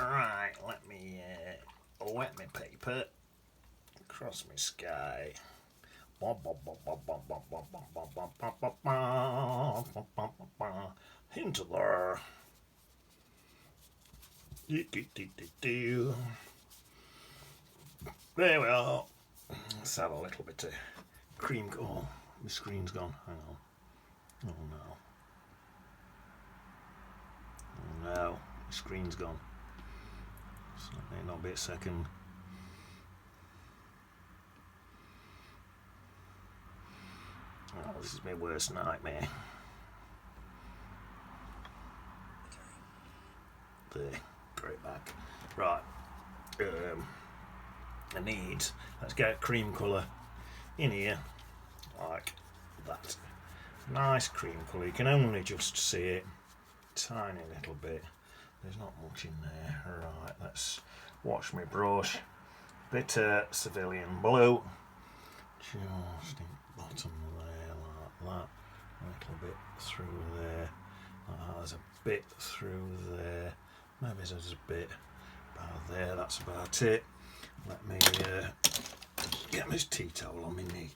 Right, let me wet my paper, cross my sky. Into there. There we are. Let's have a little bit of cream. Oh, my screen's gone. Hang on. Oh no. Oh no, my screen's gone. So it may not be a second. Oh, this is my worst nightmare. There, great back. Right. I need, let's get cream colour in here, like that. Nice cream colour. You can only just see it, tiny little bit. There's not much in there. Right, let's wash my brush. Bit of civilian blue. Just in the bottom there, like that. A little bit through there. There's a bit through there. Maybe there's a bit about there. That's about it. Let me get my tea towel on my knee.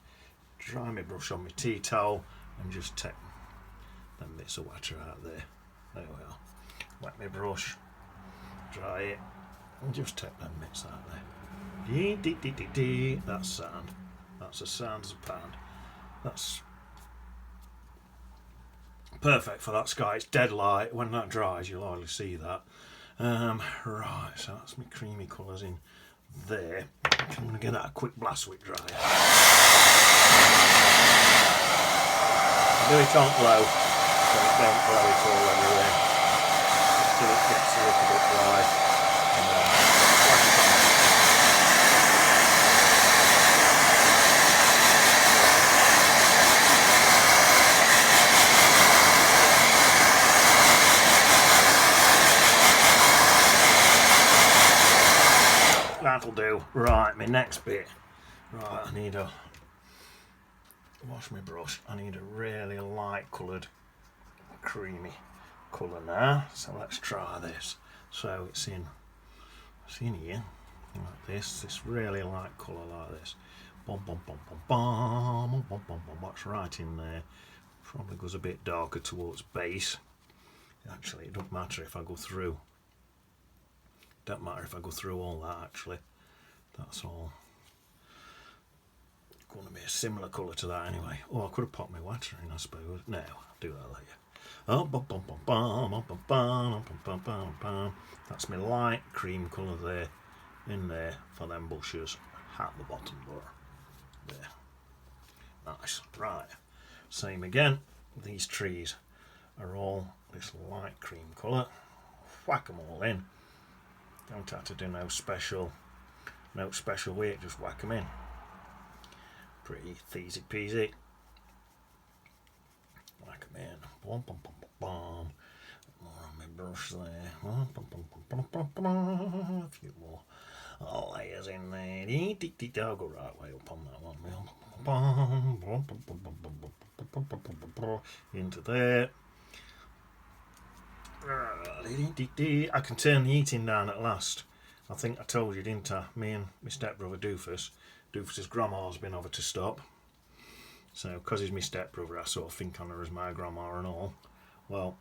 Dry my brush on my tea towel and just take them bits of water out there. There we are. Wet my brush, dry it, and just take them bits out there. Dee dee dee dee dee. That's sound. That's as sound as a pound. That's perfect for that sky. It's dead light. When that dries, you'll hardly see that. Right, so that's my creamy colours in there. I'm going to get that a quick blast with dryer. Do it on low, so don't blow it all everywhere. Until it gets a little bit dry. And then flash it on. That'll do. Right, my next bit. Right, I need a wash my brush. I need a really light coloured, creamy colour now. So let's try this. So it's in here like this really light colour like this. Bum bum bum bum bum bum bum bum bum. What's right in there? Probably goes a bit darker towards base. Actually, it doesn't matter if I go through. Don't matter if I go through all that, actually. That's all going to be a similar colour to that anyway. Oh, I could have popped my water in, I suppose. No, I'll do that later. Oh, bum, bum, bum, bum, bum, bum, bum, bum, bum, bum. That's my light cream colour there, in there for them bushes at the bottom there. There. Nice. Right. Same again. These trees are all this light cream colour. Whack them all in. Don't have to do no special weight, just whack them in. Pretty easy peasy. Whack them in. Bum, bum, bum, bum, bum. More on my brush there. Bum, bum, bum, bum, bum, bum. A few more layers in there. I'll go right way up on that one. Bum, bum, bum, bum, bum, bum, bum, bum, bum, bum, bum. Into there. I can turn the heating down at last. I think I told you, didn't I? Me and my stepbrother Doofus's grandma's been over to stop. So, because he's my stepbrother, I sort of think on her as my grandma and all. Well,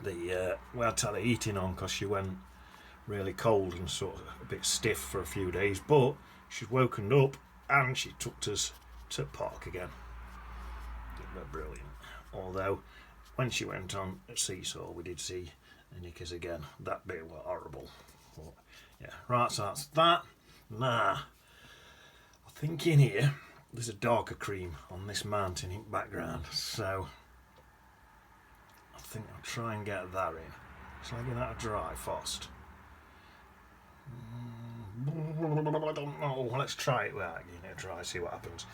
we had to have the heating on because she went really cold and sort of a bit stiff for a few days. But she's woken up and she took us to the park again. They were brilliant. Although, when she went on at Seesaw, we did see knickers again. That bit were horrible. But, yeah, right, so that's that. Now, I think in here, there's a darker cream on this mountain in background. So, I think I'll try and get that in. Shall I get that dry first? I don't know. Let's try it without getting it dry, see what happens.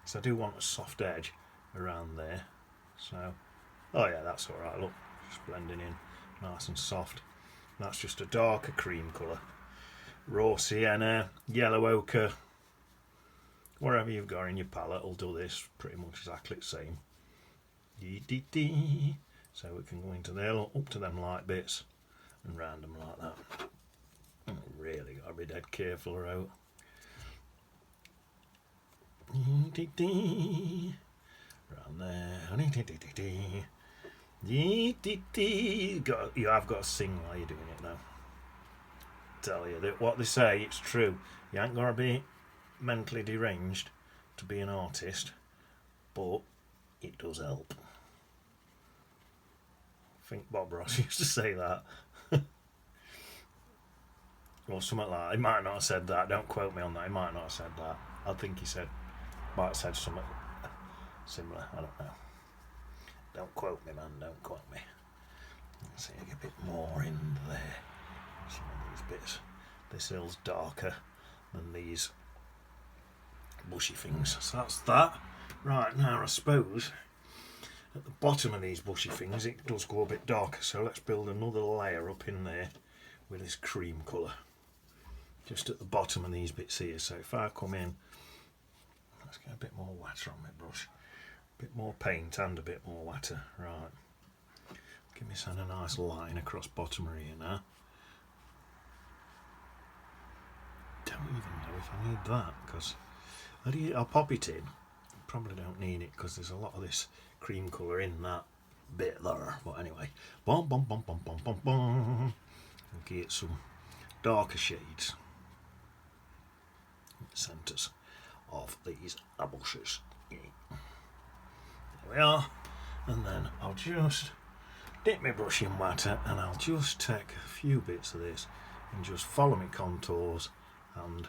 So I do want a soft edge around there. So, oh yeah, that's alright, look, just blending in nice and soft. That's just a darker cream colour. Raw sienna, yellow ochre, whatever you've got in your palette will do this pretty much exactly the same. So we can go into there, up to them light bits and round them like that. Really got to be dead careful out. Round there. You have got to sing while you're doing it now. Tell you that what they say, it's true. You ain't got to be mentally deranged to be an artist, but it does help. I think Bob Ross used to say that. Or something like that. He might not have said that. Don't quote me on that. He might not have said that. I think he might have said something similar. I don't know. Don't quote me, man. Don't quote me. Let's see, a bit more in there. Some of these bits. This hill's darker than these bushy things. So that's that. Right, now I suppose at the bottom of these bushy things it does go a bit darker. So let's build another layer up in there with this cream colour. Just at the bottom of these bits here. So if I come in, let's get a bit more water on my brush. A bit more paint and a bit more water. Right. Give me a nice line across bottom of here now. Don't even know if I need that, because I'll pop it in. Probably don't need it because there's a lot of this cream colour in that bit there. But anyway, we'll get some darker shades in the centres of these bushes. There we are. And then I'll just dip my brush in water and I'll just take a few bits of this and just follow my contours and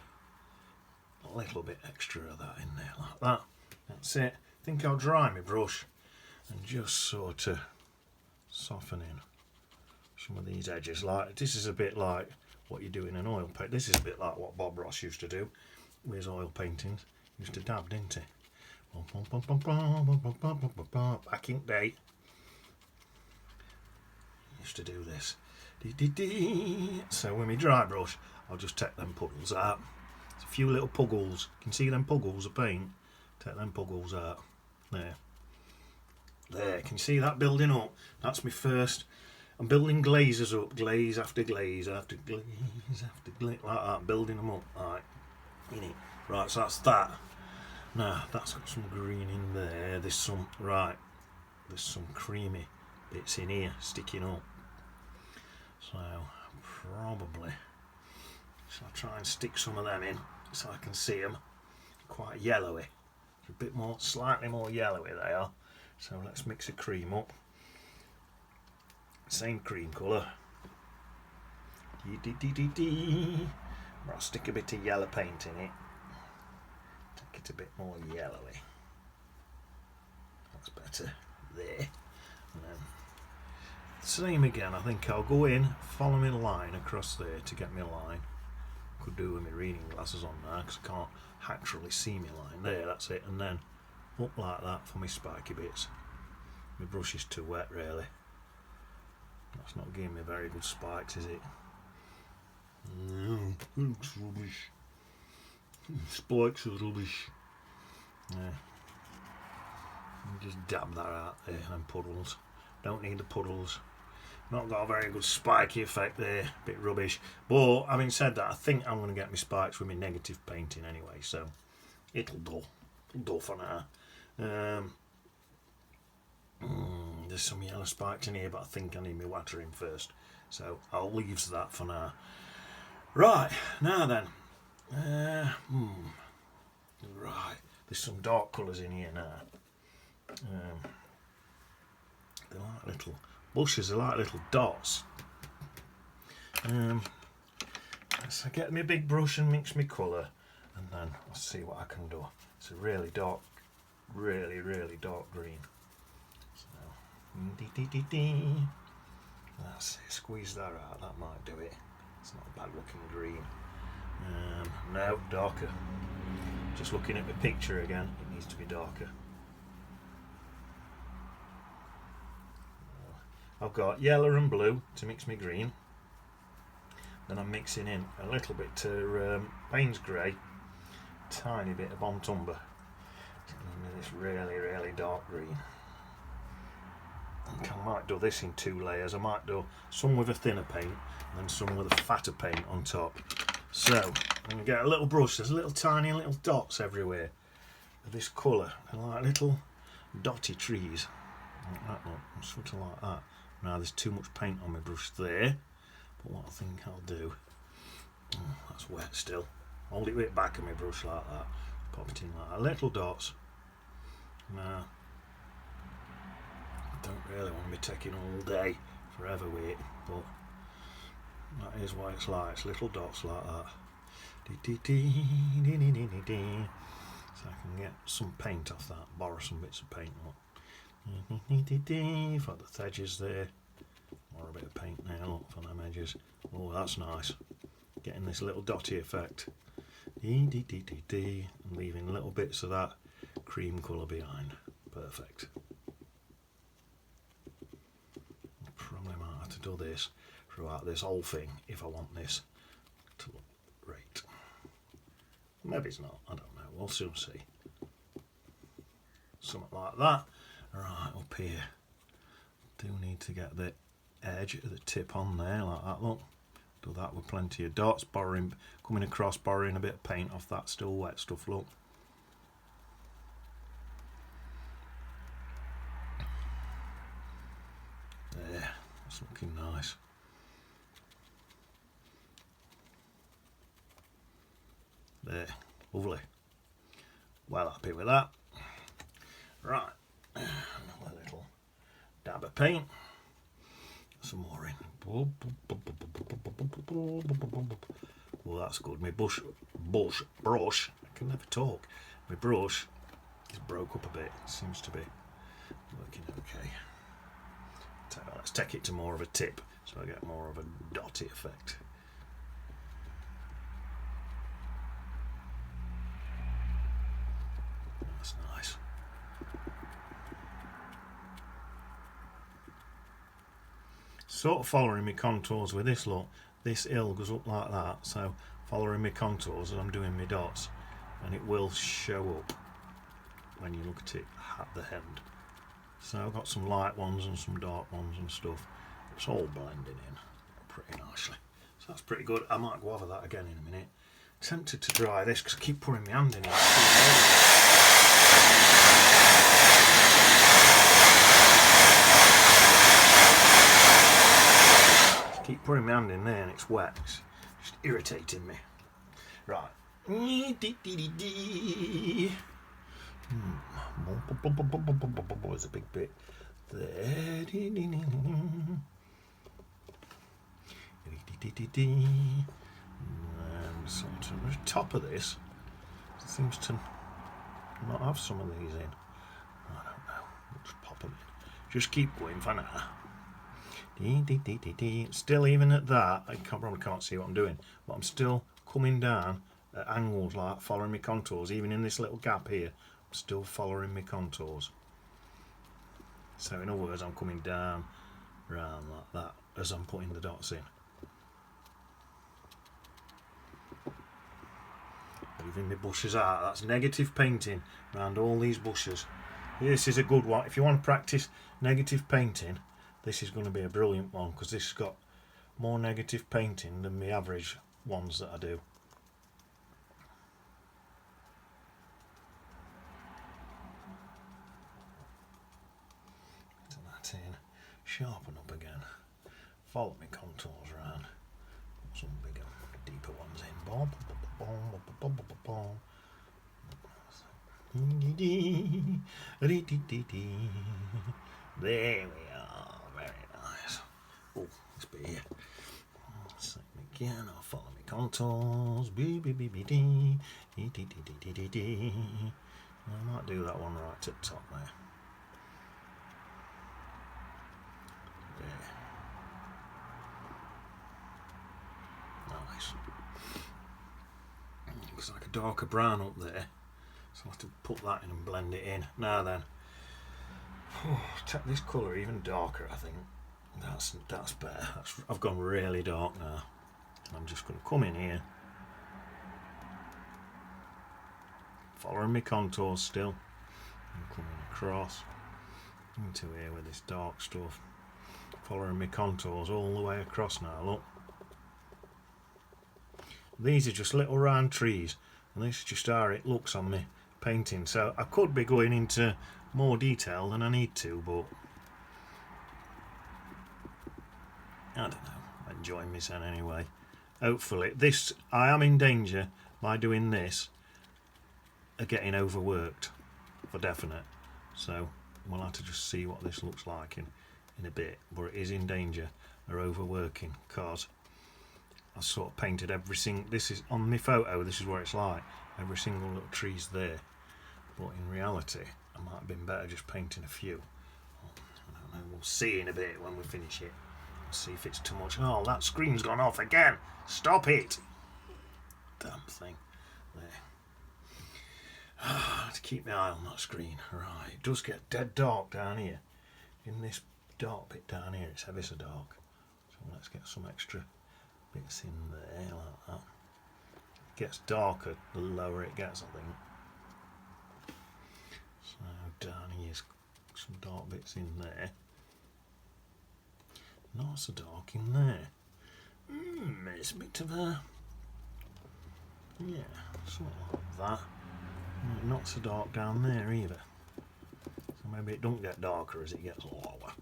a little bit extra of that in there like that. That's it. I think I'll dry my brush and just sort of soften in some of these edges. Like this is a bit like what you do in an oil paint. This is a bit like what Bob Ross used to do with his oil paintings. He used to dab, didn't he? Back in the day, he used to do this. So with my dry brush, I'll just take them puddles out. There's a few little puggles. You can see them puggles of paint. Take them puggles out. There. There. Can you see that building up? That's my first. I'm building glazes up. Glaze after glaze after glaze after glaze. Like that. Building them up. Right. In it. Right, so that's that. Now, that's got some green in there. There's some, right, there's some creamy bits in here sticking up. So, probably, shall I try and stick some of them in so I can see them? Quite yellowy. A bit more, slightly more yellowy they are. So let's mix the cream up. Same cream colour. I'll stick a bit of yellow paint in it. Take it a bit more yellowy. That's better. There. And then same again. I think I'll go in, follow my line across there to get my line. Could do with my reading glasses on now because I can't actually see my line. There, that's it. And then up like that for my spiky bits. My brush is too wet really. That's not giving me very good spikes, is it? No, looks rubbish. Spikes are rubbish. Yeah. Just dab that out there, and puddles. Don't need the puddles. Not got a very good spiky effect there. Bit rubbish. But having said that, I think I'm going to get my spikes with my negative painting anyway, so it'll do. It'll do for now. There's some yellow spikes in here, but I think I need my water in first, so I'll leave that for now. Right, now then. Right, there's some dark colours in here now. They're like little bushes, they're like little dots. So I get my big brush and mix my colour, and then I'll see what I can do. It's a really dark, really dark green. So, that's it. Squeeze that out, that might do it. It's not a bad looking green. No, darker. Just looking at the picture again, it needs to be darker. I've got yellow and blue to mix my green. Then I'm mixing in a little bit to Payne's Grey, tiny bit of Bontumber. It's going to be this really dark green. I think I might do this in 2 layers. I might do some with a thinner paint and then some with a fatter paint on top. So I'm going to get a little brush. There's little tiny little dots everywhere of this colour. They're like little dotty trees. Like that one, something like that. Now there's too much paint on my brush there. But what I think I'll do, that's wet still. Hold it right back of my brush like that. Pop it in like that. Little dots. Now, I don't really want to be taking all day forever with it, but that is what it's like. It's little dots like that. So I can get some paint off that. Borrow some bits of paint up. For the edges there. Or a bit of paint there, look, for them edges. Oh, that's nice. Getting this little dotty effect. And leaving little bits of that cream colour behind. Perfect. Probably might have to do this throughout this whole thing if I want this to look great. Maybe it's not, I don't know, we'll soon see. Something like that. Right, up here. Do need to get the edge of the tip on there like that, look. Do that with plenty of dots, coming across, borrowing a bit of paint off that still wet stuff, look. There, that's looking nice. There, lovely. Well happy with that. Right, another little dab of paint. Some more in. Well, that's good. My brush, I can never talk. My brush is broke up a bit. It seems to be working okay. So let's take it to more of a tip so I get more of a dotty effect. That's nice. Sort of following my contours with this look. This hill goes up like that, so following my contours as I'm doing my dots, and it will show up when you look at it at the end. So I've got some light ones and some dark ones and stuff. It's all blending in pretty nicely. So that's pretty good. I might go over that again in a minute. Tempted to dry this because I keep putting my hand in it. Keep putting my hand in there and it's wet. It's just irritating me. Right. There's a big bit there. And sort of the top of this seems to not have some of these in. I don't know. We'll just pop them in. Just keep going for now. Still, even at that, I probably can't see what I'm doing, but I'm still coming down at angles like following my contours. Even in this little gap here, I'm still following my contours. So in other words, I'm coming down round like that as I'm putting the dots in. Leaving my bushes out. That's negative painting around all these bushes. This is a good one. If you want to practice negative painting, this is going to be a brilliant one because this has got more negative painting than the average ones that I do. Put that in, sharpen up again, follow my contours around, put some bigger, deeper ones in. There we are, very nice. Oh, this bit here. Same again, I'll follow my contours. I might do that one right at the top there. There. Nice. Looks like a darker brown up there, so I'll have to put that in and blend it in. Now then. Take this colour even darker, I think. That's better. I've gone really dark now. I'm just going to come in here, following my contours still, and coming across. into here with this dark stuff. Following my contours all the way across now, look. These are just little round trees, and this is just how it looks on me painting. So I could be going into more detail than I need to, but I don't know. I'm enjoying myself anyway. Hopefully, this, I am in danger by doing this of getting overworked for definite. So we'll have to just see what this looks like in a bit. But it is in danger of overworking because I sort of painted every single. This is on my photo. This is what it's like. Every single little tree's there. But in reality, I might have been better just painting a few. I don't know. We'll see in a bit when we finish it. See if it's too much. Oh, that screen's gone off again. Stop it. Damn thing. There. I have to keep my eye on that screen. Right. It does get dead dark down here. In this dark bit down here, it's ever so dark. So let's get some extra bits in there like that. It gets darker the lower it gets, I think. So down here's some dark bits in there. Not so dark in there. It's a bit of a, yeah, something like that. Not so dark down there either. So maybe it don't get darker as it gets lower.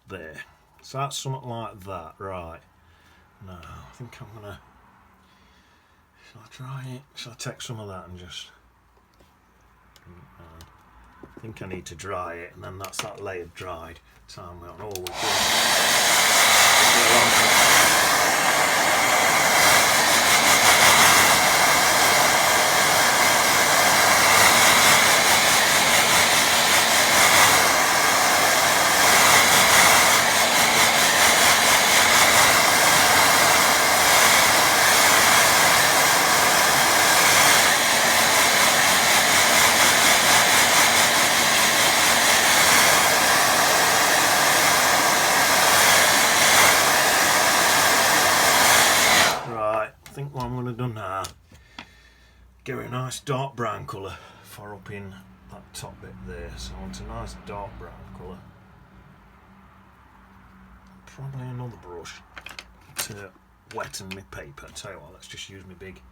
There. So that's something like that, right. Now, I think I'm gonna, shall I try it? Shall I take some of that and just, I think I need to dry it, and then that's that layer dried. Time we're on all we're get a nice dark brown colour for up in that top bit there. So I want a nice dark brown colour. Probably another brush to wetten my paper. Tell you what, let's just use my big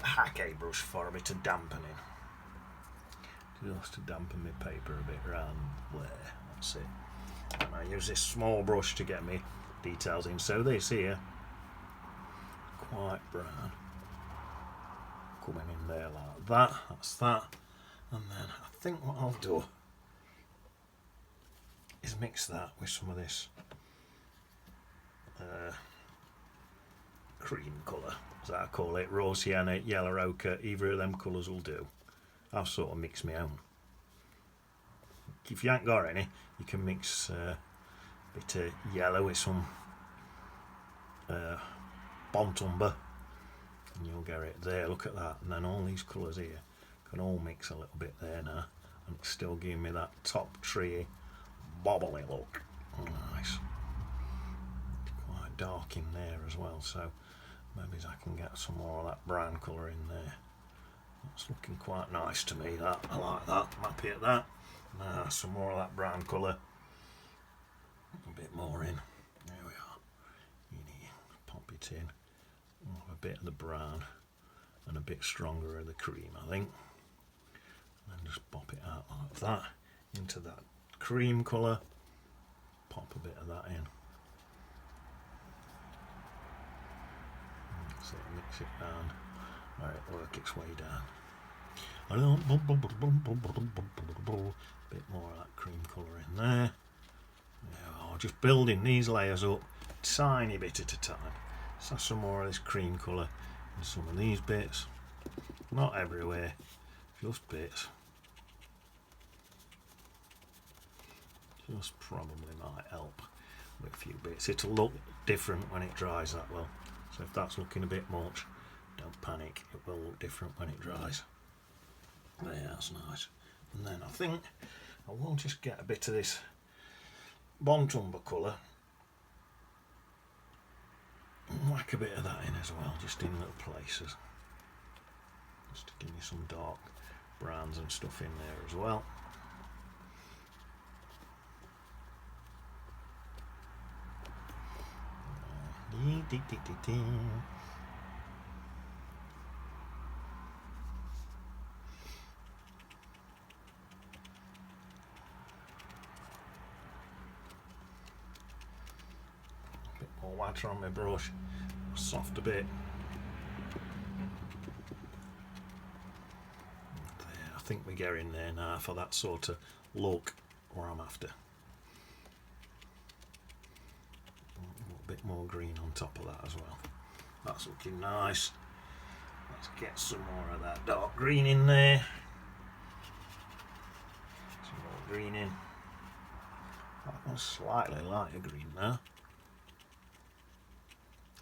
Hackey brush for a bit of dampening. Just to dampen my paper a bit around there. That's it. And I use this small brush to get me details in. So this here, quite brown. Coming in there like that, that's that. And then I think what I'll do is mix that with some of this cream colour, as I call it, raw sienna, yellow ochre, either of them colours will do. I've sort of mixed my own. If you ain't got any, you can mix a bit of yellow with some Bont Umber, and you'll get it there. Look at that. And then all these colours here can all mix a little bit there now, and it's still giving me that top tree bobbly look. Nice. It's quite dark in there as well, so maybe I can get some more of that brown colour in there. That's looking quite nice to me, that. I like that. I'm happy at that. Now some more of that brown colour. A bit more in. There we are. In here. Pop it in. A bit of the brown and a bit stronger of the cream, I think. And then just pop it out like that into that cream colour. Pop a bit of that in. So mix it down. Let it work its way down. A bit more of that cream colour in there. Oh, just building these layers up tiny bit at a time. So some more of this cream colour in some of these bits. Not everywhere, just bits. Just probably might help with a few bits. It'll look different when it dries that well. So if that's looking a bit much, don't panic, it will look different when it dries. There, that's nice. And then I think I will just get a bit of this Bont Umber colour and whack a bit of that in as well, just in little places. Just to give me some dark browns and stuff in there as well. A bit more water on my brush, soft a bit. There, I think we're getting there now for that sort of look where I'm after. A bit more green on top of that as well. That's looking nice. Let's get some more of that dark green in there. Some more green in. That one's slightly lighter green now.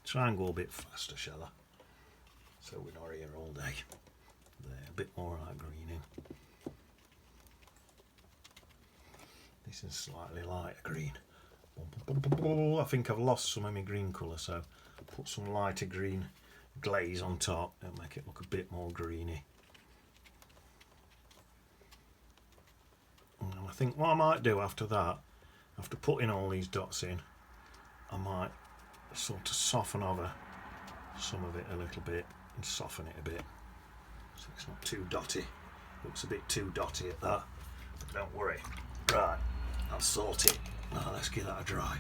Try and go a bit faster, shall I? So we're not here all day. There, a bit more light green in. This is slightly lighter green. I think I've lost some of my green colour, so put some lighter green glaze on top and make it look a bit more greeny. And I think what I might do after that, after putting all these dots in, I might sort of soften over some of it a little bit and soften it a bit so it's not too dotty. Looks a bit too dotty at that, but don't worry. Right, I'll sort it. Now let's give that a dry.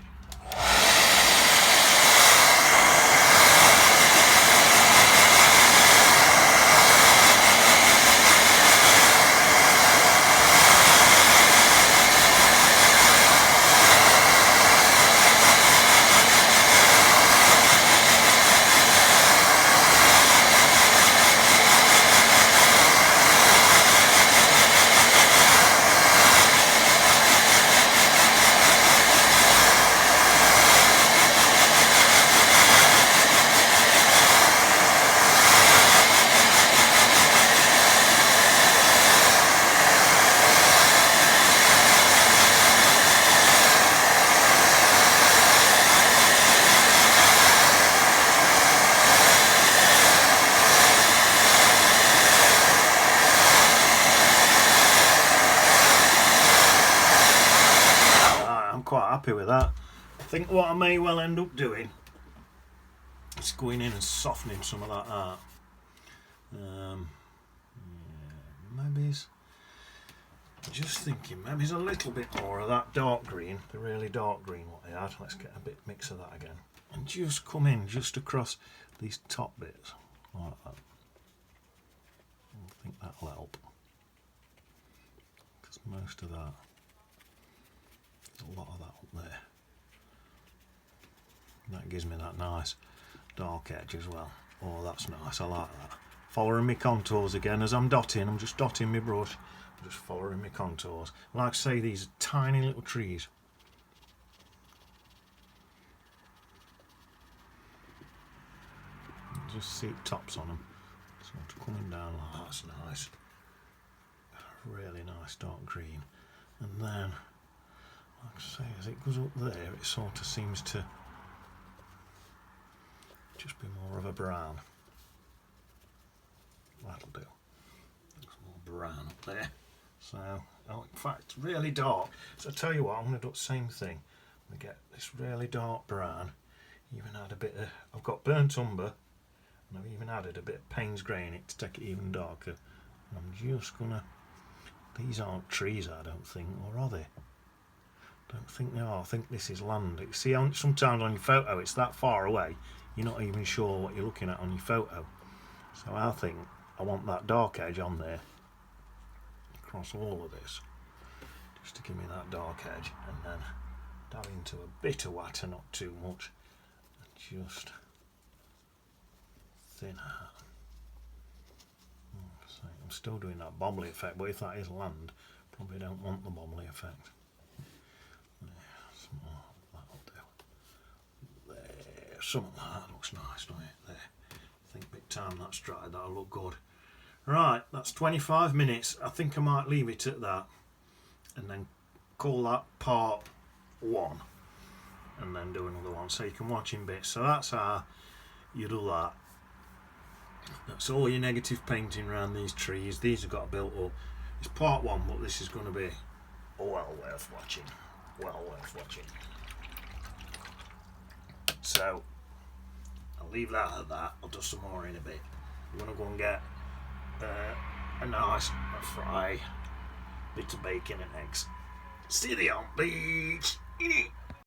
Quite happy with that. I think what I may well end up doing is going in and softening some of that art. Maybe it's just thinking, maybe it's a little bit more of that dark green, the really dark green what they had. Let's get a bit mix of that again and just come in just across these top bits like that. I think that'll help because most of that, there's a lot of that up there. That gives me that nice dark edge as well. Oh, that's nice, I like that. Following my contours again as I'm dotting, I'm just dotting my brush, I'm just following my contours. Like I say, these are tiny little trees. Just see tops on them. Sort of coming down like that, that's nice. Really nice dark green. And then, like I say, as it goes up there, it sort of seems to just be more of a brown. That'll do. Looks more brown up there. So, oh, in fact, it's really dark. So I tell you what, I'm going to do the same thing. We get this really dark brown. Even add a bit of, I've got burnt umber, and I've even added a bit of Payne's grey in it to take it even darker. And I'm just gonna. These aren't trees, I don't think, or are they? Don't think they are. I think this is land. See, sometimes on your photo it's that far away, you're not even sure what you're looking at on your photo. So I think I want that dark edge on there across all of this, just to give me that dark edge, and then dab into a bit of water, not too much, and just thin out. So I'm still doing that bobbly effect, but if that is land, probably don't want the bobbly effect. Some more, that'll do. There, some of that looks nice, doesn't it? There. I think big time that's dried, that'll look good. Right, that's 25 minutes. I think I might leave it at that, and then call that part 1, and then do another one so you can watch in bits. So that's how you do that. That's all your negative painting around these trees. These have got built up. It's part one, but this is going to be well worth watching. Well worth watching. So I'll leave that at that. I'll do some more in a bit. I'm going to go and get a nice fry, bit of bacon and eggs. See you on the beach.